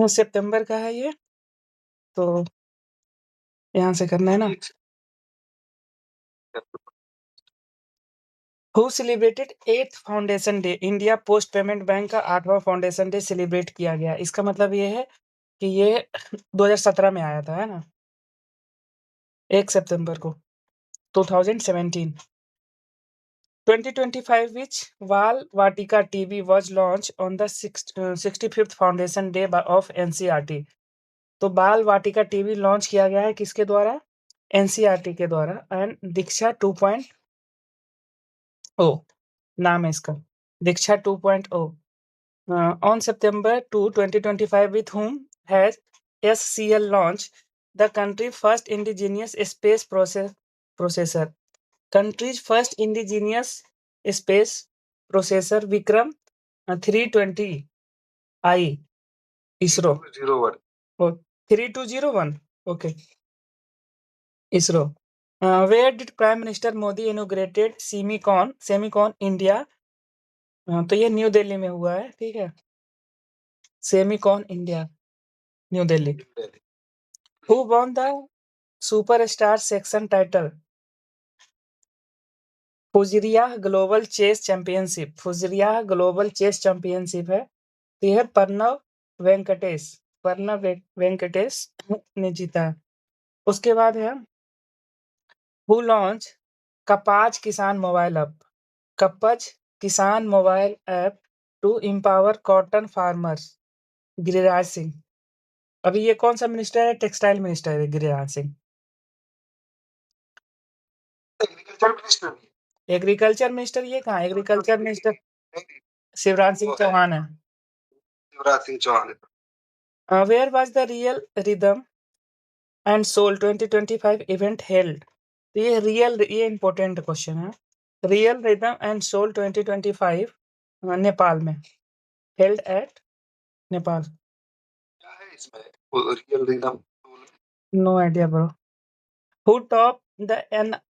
सितंबर का है ये, तो यहाँ से करना है ना। Who celebrated 8th foundation day? India post payment bank का 8वां फाउंडेशन डे सेलिब्रेट किया गया। इसका मतलब ये है कि ये 2017 में आया था, है ना, 1 सितंबर को 2017। 2025 which Val Vatika TV was launched on the 65th foundation day of NCERT? तो बाल वाटिका टीवी लॉन्च किया गया है किसके द्वारा? एनसीईआरटी के द्वारा। एंड दीक्षा 2.0 नाम है इसका, दीक्षा 2.0। On September 2, 2025, with whom has SCL launched the country's first indigenous space processor? Country's first indigenous space processor Vikram 320I, ISRO 3201. Oh, 3201. Okay, ISRO. Where did Prime Minister Modi inaugurated Semicon India? तो ये new Delhi में हुआ है, ठीक है। Semicon India, new Delhi. Who won the Superstar section title? Fujairah global chess championship, Fujairah global chess championship है, तो यह प्रणव वेंकटेश ने जीता है। उसके बाद है हु लॉन्च कपाज किसान mobile app? Kapas Kisan mobile app to empower cotton farmers? Giriraj Singh. अभी ये कौन सा मिनिस्टर है? टेक्सटाइल मिनिस्टर है गिरिराज सिंह। एग्रीकल्चर मिनिस्टर ये कहाँ? एग्रीकल्चर मिनिस्टर शिवराज सिंह चौहान है। Shivraj Singh Chouhan. Where was the real rhythm and soul 2025 event held? ये इंपॉर्टेंट क्वेश्चन है। Real rhythm and soul 2025 Nepal में, हेल्ड एट नेपाल। क्या है इसमें real rhythm? No idea bro. Who top the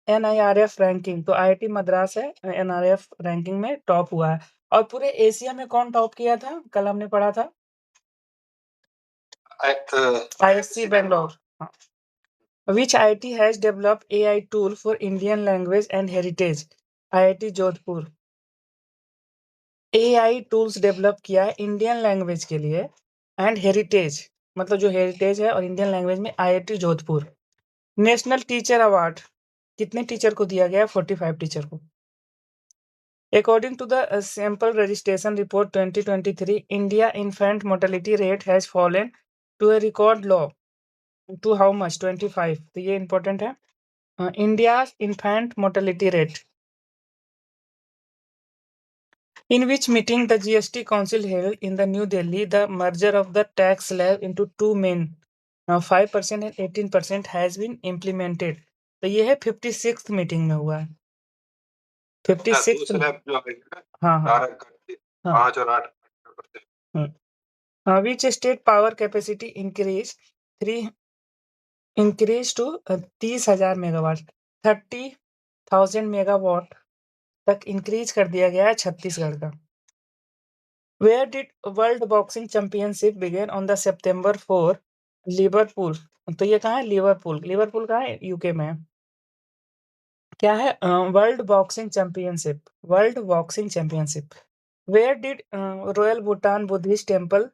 NIRF ranking? तो IIT मद्रास है NRF रैंकिंग में टॉप हुआ है। और पूरे एशिया में कौन टॉप किया था? कल हमने पढ़ा था ISC Bangalore. Which IIT has developed AI tool for Indian language and heritage? IIT Jodhpur. AI tools develop किया है इंडियन लैंग्वेज के लिए एंड हेरिटेज, मतलब जो हेरिटेज है और इंडियन लैंग्वेज में, IIT Jodhpur. National teacher award कितने टीचर को दिया गया? 45 टीचर को। According to the sample registration report 2023, India infant mortality rate has fallen to a record low. To how much? 25। तो ये इंपॉर्टेंट है। India's infant mortality rate. In which meeting the GST Council held in the New Delhi the merger of the tax slab into two main 5% and 18% has been implemented? तो ये है 56th meeting में हुआ है। 56th। हाँ हाँ 5 और 8%। Which state power capacity increase to 30,000 megawatt, 30,000 megawatt तक इंक्रीज कर दिया गया है छत्तीसगढ़ का। Where did World Boxing Championship begin on the September 4? Liverpool. तो ये कहाँ है? लिवरपूल। लिवरपूल कहाँ है? यूके में है। क्या है? World boxing championship, world boxing championship. Where did Royal Bhutan Buddhist Temple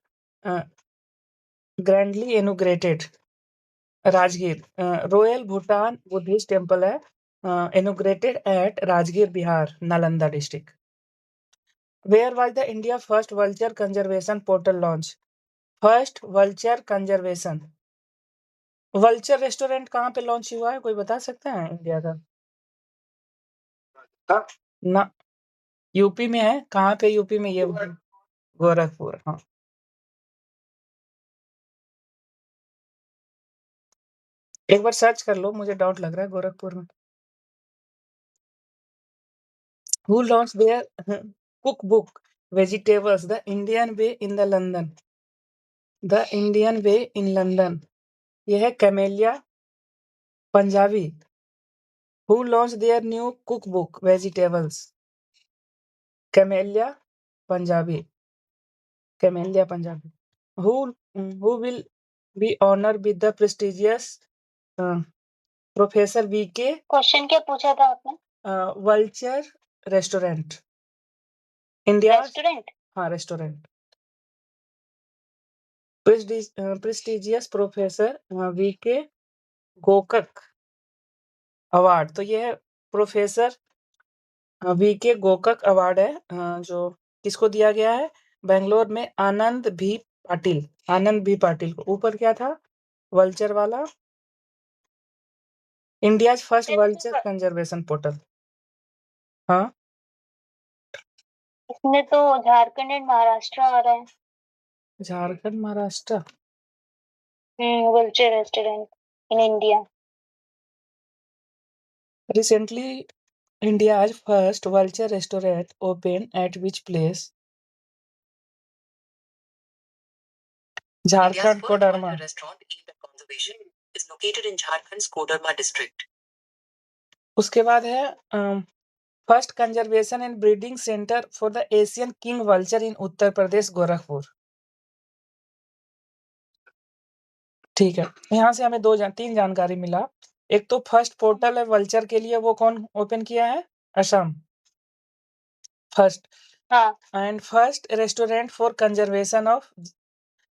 grandly inaugurated? Rajgir. Royal Bhutan Buddhist temple है inaugurated at Rajgir Bihar, Nalanda district. Where was the India first vulture conservation portal launch? First vulture conservation, vulture restaurant कहाँ पे launch हुआ है? कोई बता सकता है India का? ना, यूपी में है। कहाँ पे यूपी में? ये गोरखपुर। हाँ, एक बार सर्च कर लो, मुझे डाउट लग रहा है गोरखपुर में। Who launched their cookbook Vegetables the Indian Way in the London? The Indian way in London, यह है Camellia Panjabi. Who launch their new cookbook vegetables? Camellia Panjabi, Camellia Panjabi. who will be honored with the prestigious professor VK question क्या पूछा था आपने? Vulture restaurant India. Restaurant? हाँ, restaurant. Prestigious professor VK Gokak award. तो ये है प्रोफेसर वीके गोकक अवार्ड है, जो किसको दिया गया है? बेंगलोर में आनंद भी पाटिल। आनंद भी पाटिल को। ऊपर क्या था? वल्चर वाला। India first vulture conservation portal. हाँ, इसमें तो झारखंड एंड महाराष्ट्र आ रहा है। Jharkhand Maharashtra. Vulture restaurant in India. Recently, India's first vulture restaurant opened at which place? Jharkhand, Kodarma. restaurant Eat and Conservation is located in Jharkhand's Kodarma district. उसके बाद है first conservation and breeding centre for the Asian king vulture in Uttar Pradesh Gorakhpur. ठीक है, यहाँ से हमें तीन जानकारी मिला। एक तो फर्स्ट पोर्टल है वल्चर के लिए, वो कौन ओपन किया है? असम फर्स्ट। हाँ। And first restaurant for conservation of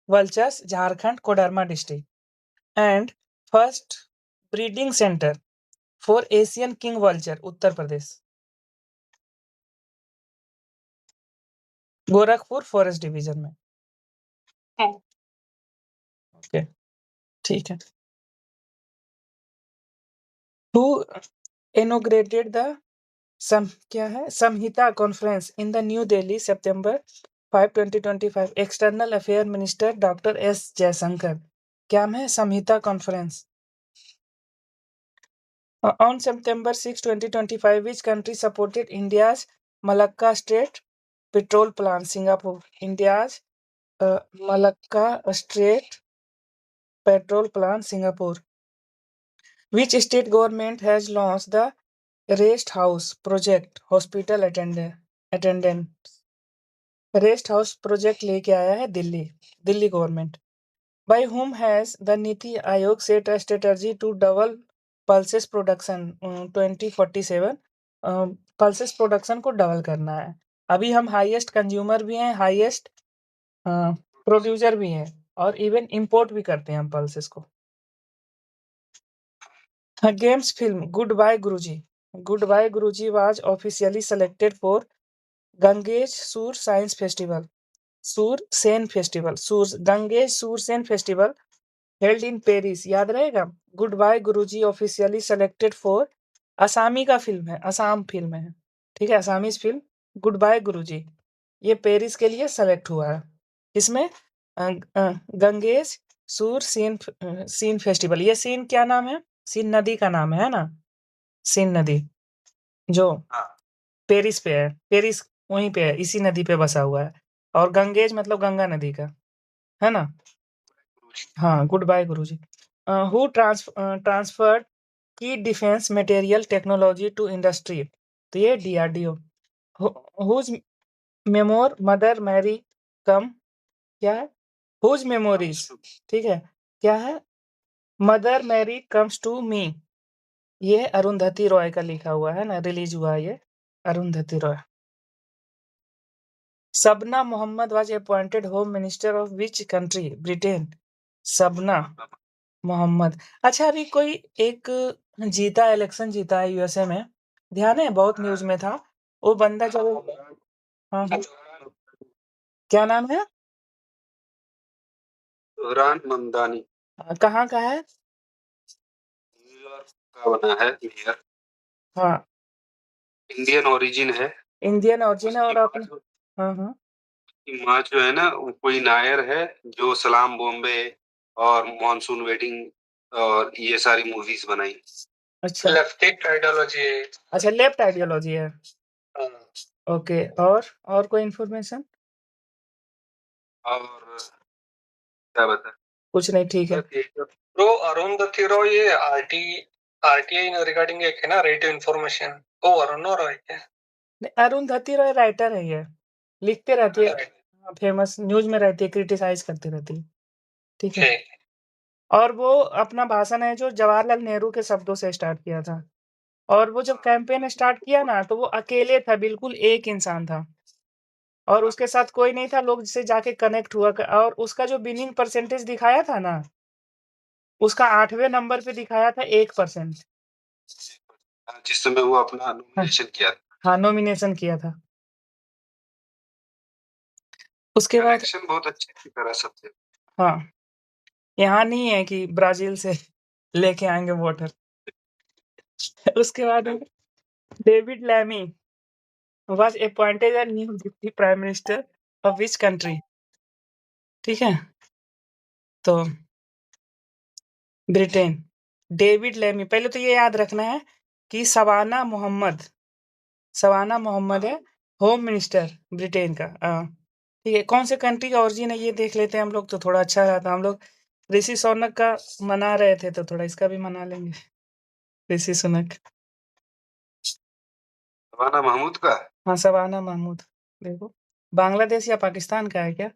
vultures Jharkhand Koderma district. And first breeding centre for Asian king vulture Uttar Pradesh Gorakhpur forest division में। ओके, ठीक है। Who inaugurated the क्या है Samhita conference in the new Delhi September 5, 2025? External affair minister doctor S Jaishankar. क्या है Samhita conference? On September 6, 2025, which country supported India's Malacca Strait petrol plant? Singapore. India's Malacca Strait petrol plant, Singapore. Which state government has launched the Rest House Project Hospital Attendance? Rest house project लेके आया है Delhi government. By whom has the NITI Aayog set a strategy to double pulses production 2047? Pulses production को double करना है। अभी हम highest consumer भी हैं, हाईएस्ट प्रोड्यूसर भी हैं, और इवन इंपोर्ट भी करते हैं हम पल्सेस को। Games film good bye Guruji was officially selected for गंगेश सूर साइंस फेस्टिवल गंगेश सूरसेन फेस्टिवल हेल्ड इन पेरिस। याद रहेगा। Good bye Guruji officially selected for Assamese का फिल्म है, असम फिल्म है, ठीक है, Assamese film good bye Guruji. ये पेरिस के लिए सेलेक्ट हुआ है। इसमें गंगेश सूर सीन फेस्टिवल। ये सीन क्या नाम है? सीन नदी का नाम है ना, सीन नदी जो पेरिस पे है, पेरिस वहीं पे है, इसी नदी पे बसा हुआ है। और गंगेज मतलब गंगा नदी का, है ना। हाँ, good bye Guruji. Who transferred की defence material technology to industry? तो ये DRDO. Whose memoir Mother Mary come, क्या है? हुज मेमोरीज, ठीक है, क्या है? Mother Mary comes to me. ये अरुंधति रॉय का लिखा हुआ है ना, रिलीज हुआ है ये, Arundhati Roy. Shabana Mahmood was appointed home minister of which country? Britain. Shabana Mahmood. अच्छा, अभी कोई एक इलेक्शन जीता है यूएसए में, ध्यान है? बहुत न्यूज में था वो बंदा जब। हाँ, हाँ। क्या नाम है? रान ममदानी। कहाँ का है? न्यूयॉर्क का बना है मेयर। हाँ, इंडियन ओरिजिन है। इंडियन ओरिजिन है। और अपने हाँ, हाँ, की माँ जो है ना, वो कोई नायर है जो सलाम बॉम्बे और मॉनसून वेडिंग और ये सारी मूवीज बनाई। अच्छा, लेफ्ट आइडियोलॉजी है। अच्छा, लेफ्ट आइडियोलॉजी है। ओके, और कोई इन्फॉर्मेशन? और क्या बता? कुछ नहीं, ठीक है। तो अरुंधति रॉय ये आरटीआई रिगार्डिंग एक है ना, राइट टू इन्फॉर्मेशन, वो अरुण रॉय क्या? नहीं, अरुंधति रॉय राइटर है, ये लिखते रहती है। फेमस न्यूज़ में रहती है, क्रिटिसाइज़ करती रहती है। ठीक है? ठीक। और वो अपना भाषण है जो जवाहरलाल नेहरू के शब्दों से स्टार्ट किया था। और वो जब कैंपेन स्टार्ट किया ना, तो वो अकेले था, बिल्कुल एक इंसान था। और उसके साथ कोई नहीं था, लोग जिससे जाके कनेक्ट हुआ क और उसका जो विनिंग परसेंटेज दिखाया था ना, उसका 8वें नंबर पे दिखाया था 1%। जिस समय वो अपना नॉमिनेशन किया था। हाँ, नॉमिनेशन किया था। उसके बाद कनेक्शन बहुत अच्छे की तरह सबसे। हाँ, यहाँ नहीं है कि ब्राज़ील से लेके आएँगे वोटर। उसके बाद David Lammy was appointed a new deputy prime minister of which country? ठीक है? तो ब्रिटेन। डेविड लैमी, पहले तो ये याद रखना है कि शबाना मोहम्मद है होम मिनिस्टर ब्रिटेन का। ठीक है, कौन से कंट्री का ओरिजिन है ये देख लेते हैं हम लोग, तो थोड़ा अच्छा रहता। हम लोग ऋषि सुनक का मना रहे थे, तो थोड़ा इसका भी मना लेंगे। ऋषि सुनक। शबाना महमूद का। हाँ, शबाना महमूद। देखो, बांग्लादेश या पाकिस्तान का है क्या?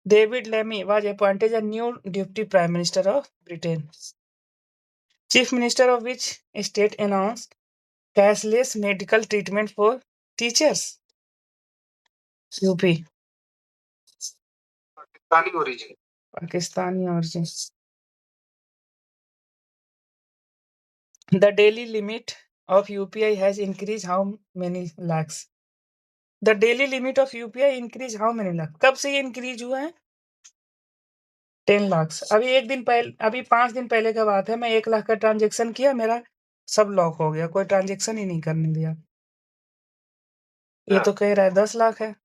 David Lammy was appointed a new deputy prime minister of Britain. Chief minister of which state announced cashless medical treatment for teachers? UP. Pakistani origin. Pakistani origin. The daily limit of UPI has increased how many lakhs? The daily limit of UPI increased how many lakhs? कब से ये increase हुआ है? 10 lakhs. अभी 5 दिन पहले का बात है, मैं 1 लाख का ट्रांजेक्शन किया, मेरा सब लॉक हो गया, कोई ट्रांजेक्शन ही नहीं करने दिया। ये तो कह रहा है 10 लाख है।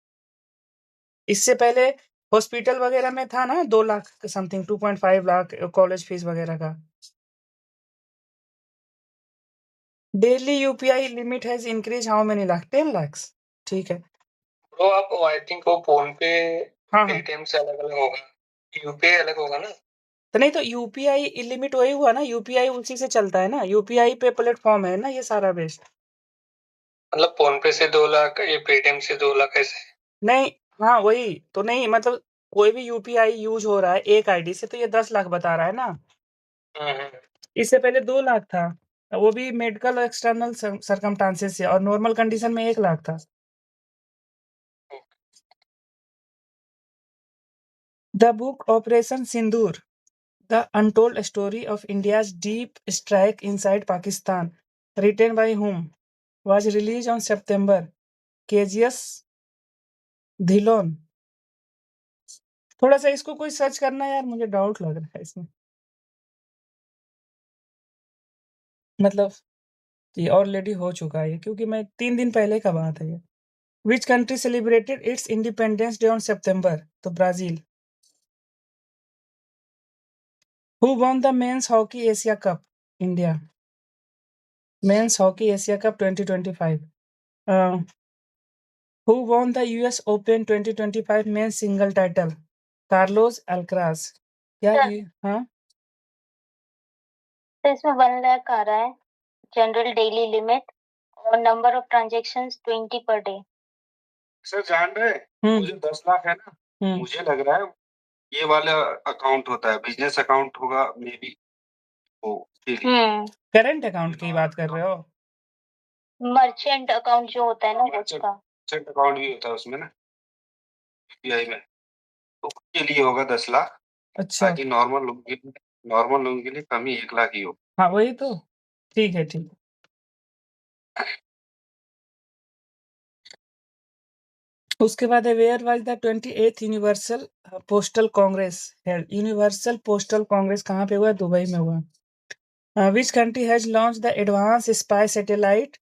इससे पहले हॉस्पिटल वगैरह में था ना 2 lakh something, 2.5 lakh college fees वगैरह का। Daily UPI limit has increase how many lakh? 10 lakhs. ठीक है। ब्रो आप आई थिंक वो फोन पे हाँ, हाँ। पेटीएम से अलग अलग होगा, यूपीआई अलग होगा ना? तो नहीं, तो यूपीआई लिमिट वही हुआ ना, यूपीआई उसी से चलता है ना, यूपीआई पे प्लेटफॉर्म है ना ये सारा बेस्ड। मतलब फोन पे से 2 लाख, ये पेटीएम से 2 लाख ऐसे? नहीं, हाँ वही तो, नहीं मतलब कोई भी यूपीआई यूज हो रहा है एक आईडी से, तो ये 10 लाख बता रहा है ना। इससे पहले 2 लाख था, वो भी मेडिकल एक्सटर्नल सर्कमस्टांसेस से, और नॉर्मल कंडीशन में 1 लाख था। The book Operation Sindoor, The Untold Story of India's Deep Strike Inside Pakistan, written by whom, was released on September. KGS Dhillon. थोड़ा सा इसको कोई सर्च करना यार, मुझे डाउट लग रहा है इसमें। मतलब ये ऑलरेडी हो चुका है, क्योंकि मैं 3 दिन पहले का बात है ये। Which country celebrated its Independence Day on September? तो Brazil. Who won the Men's Hockey Asia Cup? India. Men's Hockey Asia Cup 2025. Who won the US Open 2025 men's single title? Carlos Alcaraz. क्या Sir. ये? हाँ, तो इसमें 1 लाख आ रहा है general daily limit और number of transactions 20 per day. Sir जान रहे हैं, हम्म, मुझे 10 लाख है ना, मुझे लग रहा है ये वाला अकाउंट होता है, बिजनेस अकाउंट होगा मे बी वो के लिए। करंट अकाउंट की बात कर रहे हो? मर्चेंट अकाउंट जो होता है ना उसका। मर्चेंट अकाउंट भी होता है उसमें ना, यूपीआई में, तो उसके लिए होगा 10 लाख। अच्छा, बाकी नॉर्मल लोगों के लिए कम ही 1 लाख ही हो। हाँ वही तो। ठीक है, ठीक। उसके बाद है, where was the 28th universal postal congress held? Universal postal congress कहाँ पे हुआ? दुबई में हुआ। Which country has launch the advance spy satellite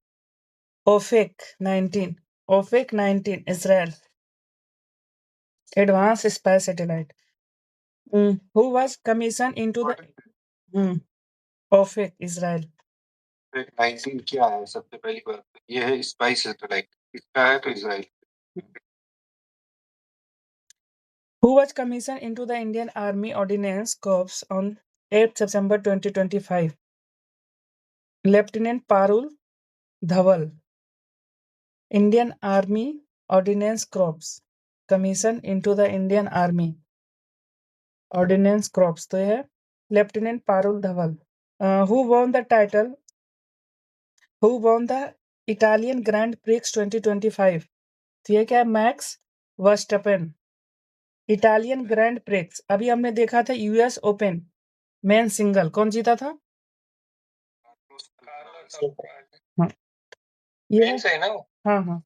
Ofek 19? Ofek 19 Israel. Advance spy satellite. Who was commission into the Ofek Israel. 19 क्या है? सबसे पहली बात ये है स्पाइस सैटेलाइट, इसका है तो Israel. Who was commissioned into the Indian Army Ordnance Corps on 8 September 2025? Lieutenant Parul Dhaval. Indian Army Ordnance Corps. Commission into the Indian Army Ordnance Corps, तो ये है lieutenant Parul Dhawal. Who won the title, who won the Italian Grand Prix 2025, तो ये क्या है, Max Verstappen. Italian Grand Prix अभी हमने देखा था यूएस ओपन मेन सिंगल, कौन जीता था? हाँ, ये है, मेन से है ना वो? हाँ हाँ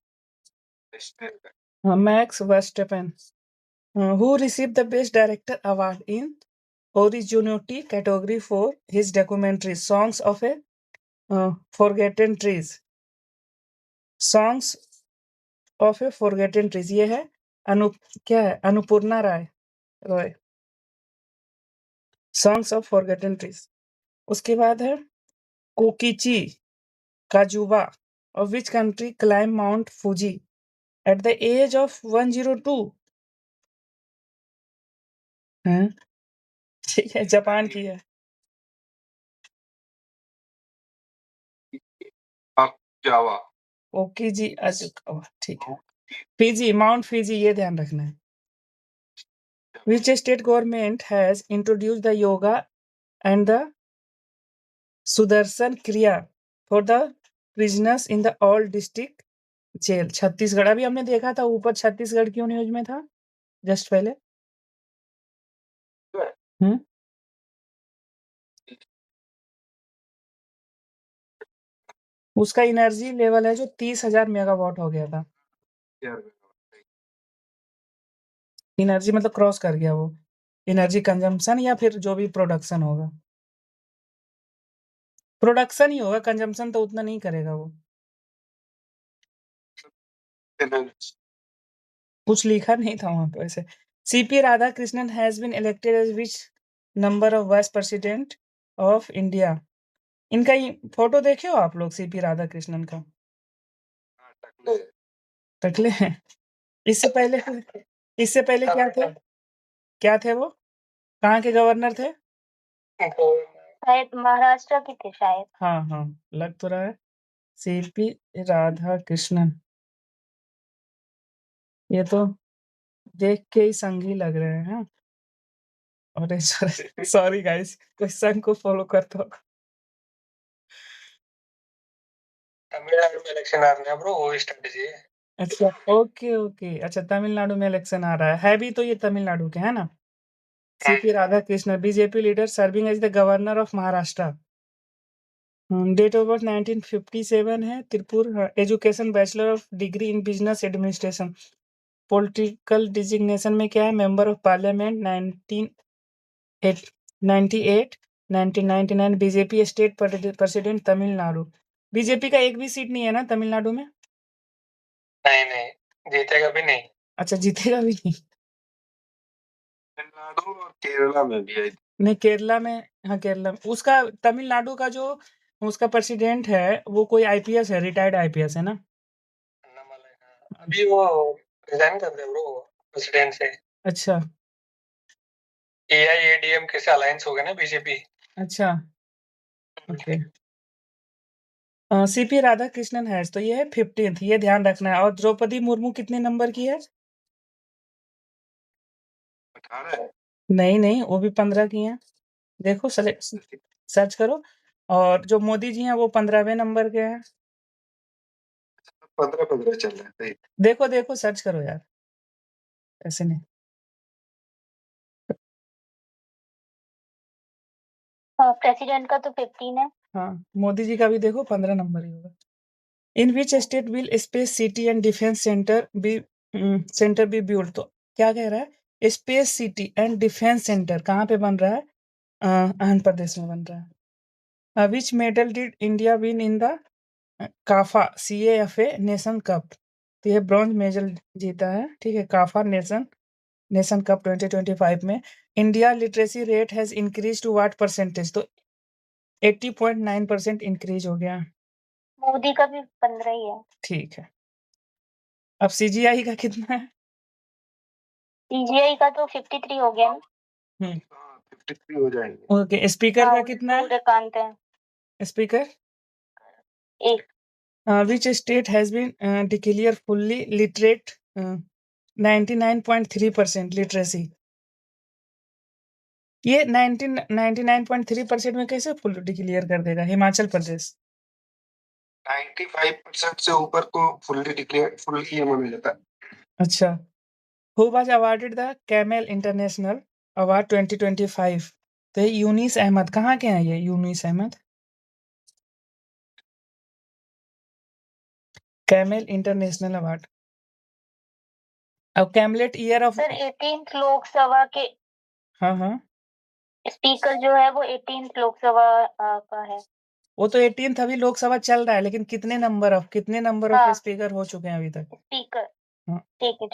हाँ, Max Verstappen. Who receive the best director award in originality category for his documentary songs of a forgotten trees, songs of a forgotten trees, ये है क्या है, Annapurna Rai Roy, songs of forgotten trees. उसके बाद है Kokichi Kazuba of which country climbed Mount Fuji at the age of 102? हैं? ठीक है, जापान की है। जावा। ओकीजी अजुकावा, ठीक है। फिजी, माउंट फिजी, ये ध्यान रखना है। Which state government has introduced the yoga and the Sudarshan Kriya for the prisoners in the all district jail? Chhattisgarh. अभी हमने देखा था ऊपर छत्तीसगढ़ क्यों न्यूज में था जस्ट पहले। हम्म, उसका एनर्जी लेवल है जो 30,000 मेगावाट हो गया था। एनर्जी मतलब क्रॉस कर गया वो, एनर्जी कंजम्पशन या फिर जो भी प्रोडक्शन होगा, प्रोडक्शन ही होगा, कंजम्पशन तो उतना नहीं करेगा वो। कुछ लिखा नहीं था वहां पे वैसे। CP Radhakrishnan has been elected as which number of vice president of India? इनका फोटो देखे हो आप लोग सीपी राधाकृष्णन का? टकले हैं। इससे पहले क्या थे वो, कहाँ के गवर्नर थे? शायद महाराष्ट्र की थे शायद। हाँ हाँ, लग तो रहा है सीपी राधाकृष्णन। ये तो देख के ही संघी लग रहे हैं। अरे सॉरी गाइस, कोई संघ को फॉलो करता होगा। तमिलनाडु में इलेक्शन आ रहे हैं ब्रो, वो स्ट्रेटजी है। अच्छा, ओके ओके, अच्छा तमिलनाडु में इलेक्शन आ रहा है भी तो ये तमिलनाडु के है ना। CP Radhakrishnan BJP leader serving as the governor of Maharashtra. Date of birth 1957 है। Tiruppur education bachelor of degree in business administration. Political designation में क्या है, member of parliament 1998 1999। BJP state president Tamil Nadu. BJP का एक भी सीट नहीं है ना तमिलनाडु में? नहीं जीतेगा भी नहीं। अच्छा, जीतेगा भी नहीं। तमिलनाडु और केरला में भी है। नहीं, केरला में, हाँ केरला में उसका, तमिलनाडु का जो उसका प्रेसिडेंट है वो कोई आईपीएस है, रिटायर्ड आईपीएस है ना। अभी वो रिजाइन कर रहे ब्रो प्रेसिडेंट से। अच्छा एआईएडीएमके से अलायंस हो गया ना बीजेपी। अच्छा, ओके। सीपी राधाकृष्णन है तो ये है 15th, ये ध्यान रखना है। और द्रौपदी मुर्मू कितने नंबर की है? 18। नहीं, वो भी 15 की हैं। देखो सर्च करो। और जो मोदी जी हैं वो 15वें नंबर के हैं। 15 चल रहा है, सही। देखो सर्च करो यार, ऐसे नहीं। प्रेसिडेंट का तो 15 है। हाँ, मोदी जी का भी देखो 15 नंबर ही होगा। In which state will space city and defence centre be build? तो क्या कह रहा है, space city and defence centre कहाँ पे बन रहा है? आंध्र प्रदेश में बन रहा है। Which medal did India win in the CAFA CAFA nation cup? तो ये ब्रॉन्ज मेडल जीता है, ठीक है। काफा नेशन कप 2025 में India literacy rate has increase to what percentage? तो 80.9% इंक्रीज हो गया, मोदी का भी 15 ही है। ठीक है। अब CGI का कितना है? सीजीआई का तो 53 हो गया ना। 53 हो जाएंगे। ओके, स्पीकर का कितना है? सूर्यकांत है speaker 1। Which state has been declare fully literate 99.3% literacy. ये 99.3% में कैसे फुल डिक्लेयर कर देगा हिमाचल प्रदेश? 95% से ऊपर को फुल ये माना जाता है। अच्छा, who was awarded the camel international award 2025? तो ये यूनिस अहमद, कहाँ के हैं ये Younis Ahmed? Camel international award. अब camelid year of, sir 18th Lok Sabha के हाँ स्पीकर जो है वो 18th लोकसभा का है। वो तो 18th अभी लोकसभा चल रहा है, लेकिन कितने नंबर ऑफ हाँ। स्पीकर हो चुके हैं अभी तक? स्पीकर। हाँ। ठीक है।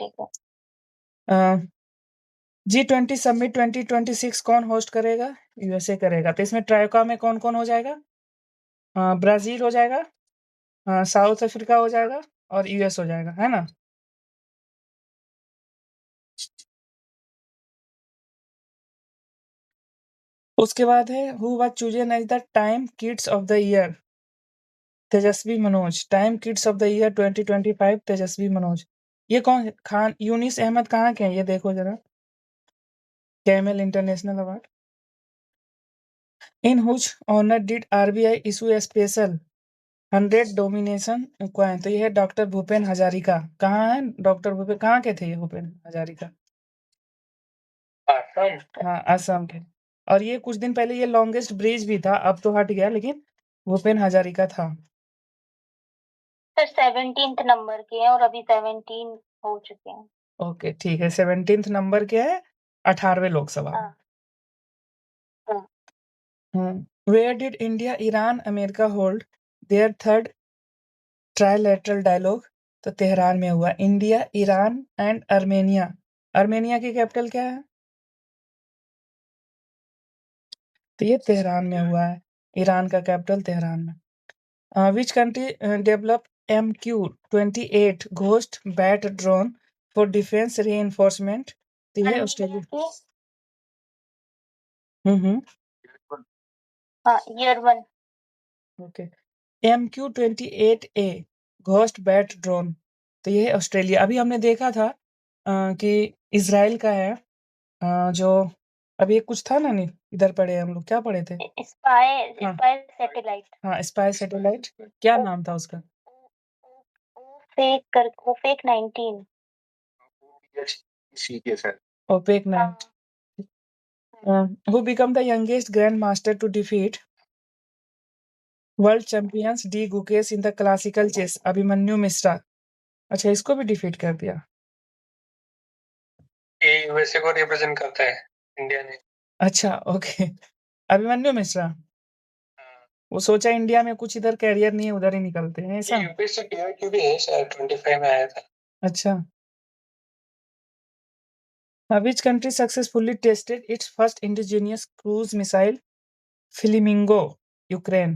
G20 समिट 2026 कौन होस्ट करेगा? यूएसए करेगा। तो इसमें ट्राइका में कौन कौन हो जाएगा? ब्राजील हो जाएगा, साउथ अफ्रीका हो जाएगा और यूएस हो जाएगा, है ना? उसके बाद है who was chosen as the time kids of the year? Tejasvi Manoj. Time kids of the year 2025 Tejasvi Manoj. ये कौन है? खान यूनिस अहमद कहाँ के हैं ये देखो जरा। Camel international award. In which honour did RBI issue a special 100 denomination coin? तो ये है डॉक्टर भूपेन हजारिका। कहाँ है डॉक्टर भूपेन? कहाँ के थे ये भूपेन हजारिका? आसम। हाँ, असम के। और ये कुछ दिन पहले ये लॉन्गेस्ट ब्रिज भी था, अब तो हट गया, लेकिन भूपेन हजारिका था। सर 17th नंबर के हैं और अभी 17 हो चुके हैं। ओके ठीक है, 17th नंबर के है 18वें लोकसभा। हाँ। हाँ। Where did India Iran America hold their third trilateral dialogue? तो तेहरान में हुआ। India, Iran and Armenia. Armenia की कैपिटल क्या है? तो ये तेहरान में हुआ है। ईरान का कैपिटल तेहरान में। Which country develop MQ-28 ghost bat drone for defence reinforcement? तो ये ऑस्ट्रेलिया। हाँ, year 1। Okay. MQ-28A ghost bat drone, तो ये है ऑस्ट्रेलिया। अभी हमने देखा था कि इजराइल का है, जो अभी एक कुछ था ना, नहीं इधर पढ़े हम लोग, क्या पढ़े थे? हाँ। Spy satellite. हाँ, स्पाई सैटेलाइट। क्या नाम था उसका? OPEC 19। OPEC 9। Who become the youngest grandmaster to defeat world champions D Gukesh in the classical chess? Abhimanyu Mishra. अच्छा, इसको भी डिफीट कर दिया। ये यूएसए को रिप्रेजेंट करता है इंडिया ने। अच्छा, ओके। अभिमन्यु मिश्रा, वो सोचा इंडिया में कुछ इधर कैरियर नहीं है, उधर ही निकलते हैं, ऐसा? यूपी से PIQ भी है, शायद 25 में आया था। अच्छा। Which country successfully tested its first indigenous cruise missile? Flamingo, Ukraine.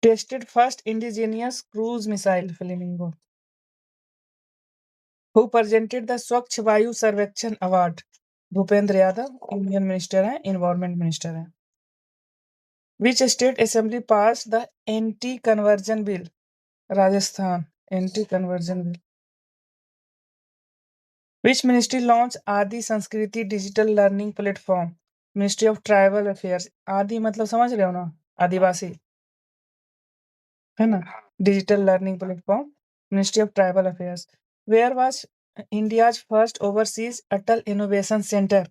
Tested first indigenous cruise missile, Flamingo. Who presented the Swachh Vayu Sarvekshan award? Bhupender Yadav, union minister हैं, इन्वायरमेंट मिनिस्टर हैं। Which state assembly passed the anti-conversion bill? Rajasthan, anti-conversion bill. Which ministry launched Aadi Sanskriti digital learning platform? Ministry of tribal affairs. Aadi मतलब समझ रहे हो ना, आदिवासी, है ना? Digital learning platform, ministry of tribal affairs. Where was India's first overseas Atal innovation centre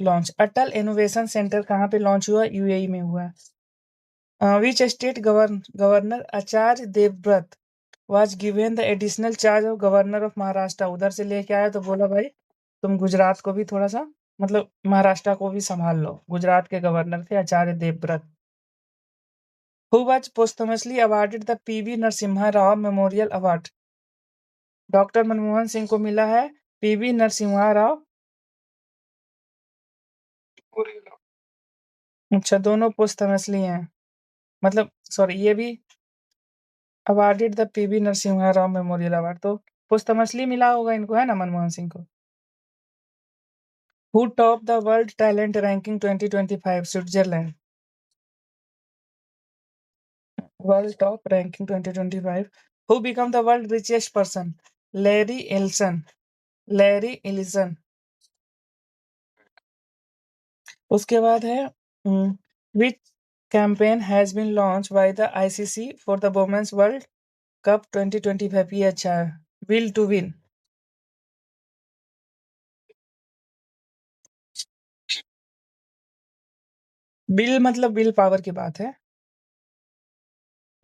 launch? Atal innovation centre कहाँ पे लॉन्च हुआ? यूएई में हुआ। Which state governor Acharya Devvrat was given the additional charge of governor of Maharashtra? उधर से लेके आया तो बोला भाई तुम गुजरात को भी थोड़ा सा, मतलब महाराष्ट्र को भी संभाल लो। गुजरात के गवर्नर थे Acharya Devvrat. Who was posthumously awarded the PV Narasimha Rao memorial award? Doctor Manmohan Singh को मिला है PV नरसिम्हा राव। अच्छा, दोनों पोस्टमसली हैं, मतलब सॉरी, ये भी awarded the PV Narasimha Rao memorial award, तो पोस्टमसली मिला होगा इनको, है ना, मनमोहन सिंह को। Who topped the World Talent Ranking 2025? Switzerland. World Top Ranking 2025. Who became the world richest person? Larry Ellison. उसके बाद है which campaign has been launch by the ICC for the women's world cup 2025। ये अच्छा है। Will to win. Will मतलब will power की बात है।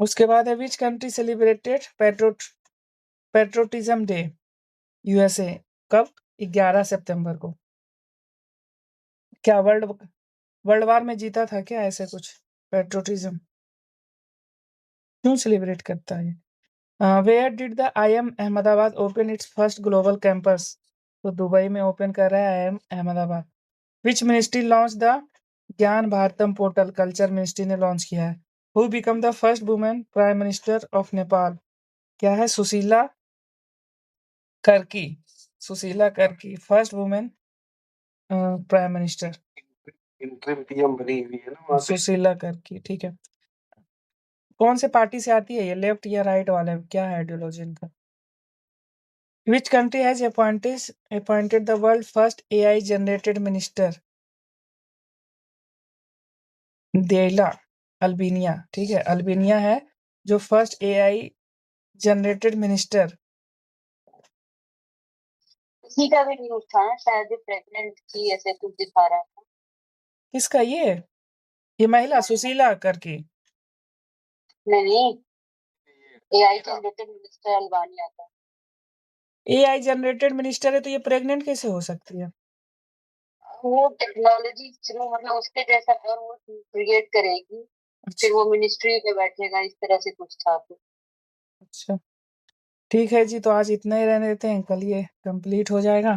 उसके बाद है which country celebrated patriotism day USA कब? 11 सितंबर को। क्या वर्ल्ड वार में जीता था क्या? ऐसे कुछ पेट्रोटिज्म क्यों सेलिब्रेट करता है? Where did the IIM Ahmedabad open its first global campus? तो दुबई में ओपन कर रहा है IIM Ahmedabad. Which ministry launch the Gyan Bharatam portal? Culture ministry ने लॉन्च किया है। Who become the first women prime minister of Nepal? क्या है? Sushila Karki first women prime minister. Interim PM बनी हुई है ना वहाँ पे। सुशीला कर्की, ठीक है। कौन से पार्टी से आती है ये? लेफ्ट या राइट वाले? क्या है आइडियोलॉजी इनका? विच country has appointed the world first AI generated minister? देला अल्बेनिया, ठीक है। अल्बेनिया है जो फर्स्ट AI जनरेटेड मिनिस्टर। किसी का भी न्यूज था ना, शायद प्रेग्नेंट थी, ऐसे कुछ दिखा रहा था। किसका? ये महिला सुशीला करके। नहीं, AI जनरेटेड मिनिस्टर अल्बानिया का। AI जनरेटेड मिनिस्टर है तो ये प्रेग्नेंट कैसे हो सकती है? वो टेक्नोलॉजी थ्रू, मतलब उसके जैसा, और वो क्रिएट करेगी, फिर वो मिनिस्ट्री पे बैठेगा, इस तरह से कुछ था। अच्छा, ठीक है जी। तो आज इतना ही रहने देते हैं, कल ये कंप्लीट हो जाएगा।